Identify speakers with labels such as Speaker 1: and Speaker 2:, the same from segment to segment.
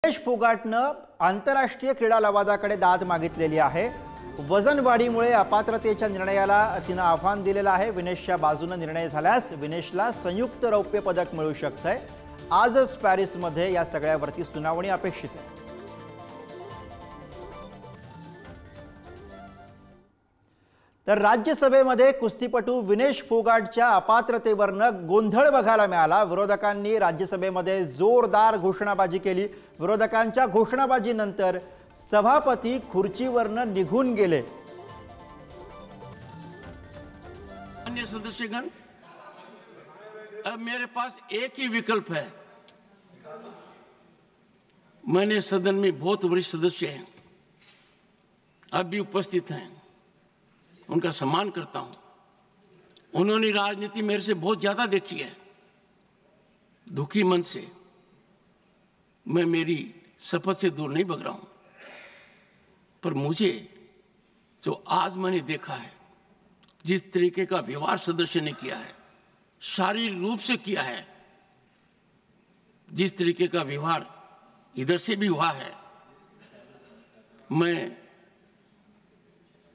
Speaker 1: विनेश फोगाटनं आंतरराष्ट्रीय क्रीडा लवादाकडे दाद मागितलेली आहे। वजनवाढीमुळे अपात्रतेच्या निर्णयाला तिनं आव्हान दिलेलं आहे। विनेशच्या बाजूने निर्णय झाल्यास विनेशला संयुक्त रौप्य पदक मिळू शकतंय। आजच पॅरिसमध्ये या सगळ्यावरती सुनावणी अपेक्षित आहे। तर राज्यसभेमध्ये कुस्तीपटू विनेश फोगाटच्या अपात्रतेवरनं गोंधळ बघायला मिळाला। विरोधकांनी राज्यसभेमध्ये जोरदार घोषणाबाजी केली। विरोधकांच्या घोषणाबाजीनंतर सभापती खुर्चीवरनं निघून गेले।
Speaker 2: अन्य सदस्यगण, अब मेरे पास एक ही विकल्प है। मैंने सदन में बहुत वरिष्ठ सदस्य हैं, अब भी उपस्थित हैं, उनका सम्मान करता हूं। उन्होंने राजनीति मेरे से बहुत ज्यादा देखी है। दुखी मन से मैं मेरी शपथ से दूर नहीं भग रहा हूं, पर मुझे जो आज मैंने देखा है, जिस तरीके का व्यवहार सदस्य ने किया है, शारीरिक रूप से किया है, जिस तरीके का व्यवहार इधर से भी हुआ है, मैं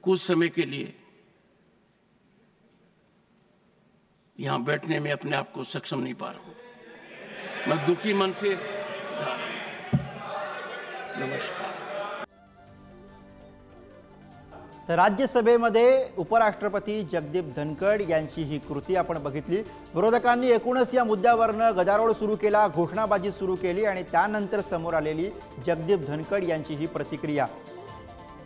Speaker 2: कुछ समय के लिए यहां बैठने में अपने आप को सक्षम नहीं पा रहा हूं। मैं दुखी मन से नमस्कार।
Speaker 1: तर राज्यसभेमध्ये उपराष्ट्रपती जगदीप धनखड यांची ही कृती आपण बघितली। विरोधकांनी एकूणच या मुद्द्यावरनं गदारोळ सुरू केला, घोषणाबाजी सुरू केली आणि त्यानंतर समोर आलेली जगदीप धनखड यांची ही प्रतिक्रिया।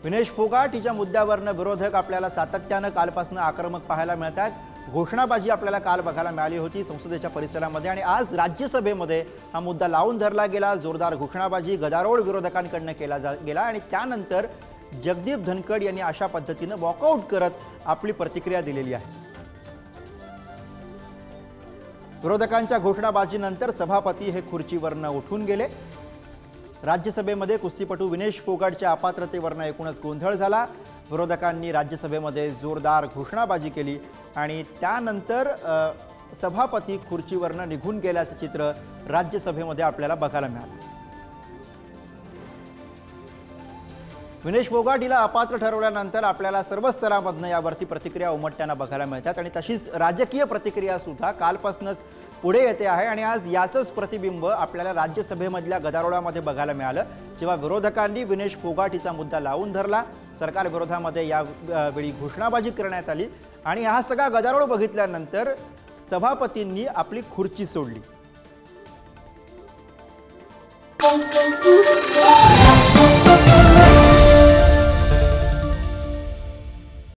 Speaker 1: विनेश फोगाट हिच्या मुद्द्यावरनं विरोधक आपल्याला सातत्यानं कालपासून आक्रमक पाहायला मिळतात। घोषणाबाजी आपल्याला काल बघायला मिळाली होती संसदेच्या परिसरामध्ये आणि आज राज्यसभेमध्ये हा मुद्दा लावून धरला गेला। जोरदार घोषणाबाजी, गदारोळ विरोधकांकडून केला गेला आणि त्यानंतर जगदीप धनखड यांनी अशा पद्धतीने वॉकआउट करत आपली प्रतिक्रिया दिलेली आहे। विरोधकांच्या घोषणाबाजीनंतर सभापती हे खुर्चीवरनं उठून गेले। राज्यसभेमध्ये कुस्तीपटू विनेश फोगाटच्या अपात्रतेवरनं एकूणच गोंधळ झाला। विरोधकांनी राज्यसभेमध्ये जोरदार घोषणाबाजी केली आणि त्यानंतर सभापती खुर्चीवरनं निघून गेल्याचं चित्र राज्यसभेमध्ये आपल्याला बघायला मिळालं। विनेश फोगाट हिला अपात्र ठरवल्यानंतर आपल्याला सर्व स्तरामधून यावरती प्रतिक्रिया उमटताना बघायला मिळतात आणि तशीच राजकीय प्रतिक्रिया सुद्धा कालपासूनच पुढे येते आहे आणि आज याचंच प्रतिबिंब आपल्याला राज्यसभेमधल्या गदारोळामध्ये बघायला मिळालं। जेव्हा विरोधकांनी विनेश फोगाट हिचा मुद्दा लावून धरला, सरकार विरोधामध्ये यावेळी घोषणाबाजी करण्यात आली आणि हा सगळा गदारोळ बघितल्यानंतर सभापतींनी आपली खुर्ची सोडली।